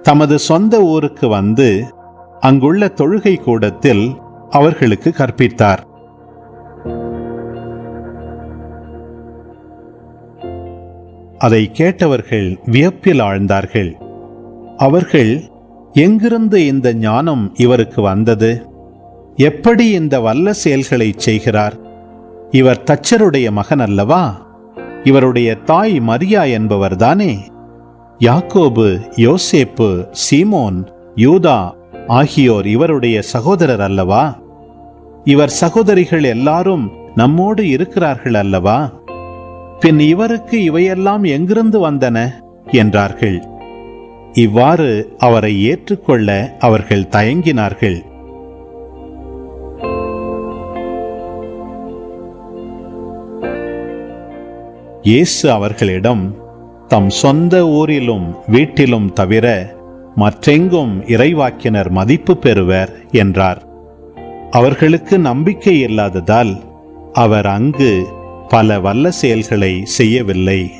தமது சொந்த ஊருக்கு வந்து அங்குள்ள தொழுகை கூடத்தில் அவர்களுக்கு கற்பித்தார். அதை கேட்டவர்கள் வியப்பில் ஆழ்ந்தார்கள். அவர்கள், எங்கிருந்து இந்த ஞானம் இவருக்கு வந்தது? எப்படி இந்த வல்ல செயல்களை செய்கிறார்? இவர் தச்சருடைய மகன் அல்லவா? இவருடைய தாய் மரியா என்பவர்தானே? யாக்கோபு, யோசேப்பு, சீமோன், யூதா ஆகியோர் இவருடைய சகோதரர் அல்லவா? இவர் சகோதரிகள் எல்லாரும் நம்மோடு இருக்கிறார்கள் அல்லவா? பின் இவருக்கு இவையெல்லாம் எங்கிருந்து வந்தன என்றார்கள். இவ்வாறு அவரை ஏற்றுக்கொள்ள அவர்கள் தயங்கினார்கள். இயேசு அவர்களிடம், தம் சொந்த ஊரிலும் வீட்டிலும் தவிர மற்றெங்கும் இறைவாக்கினர் மதிப்பு பெறுவர் என்றார். அவர்களுக்கு நம்பிக்கை இல்லாததால் அவர் அங்கு பல வல்ல செயல்களை செய்யவில்லை.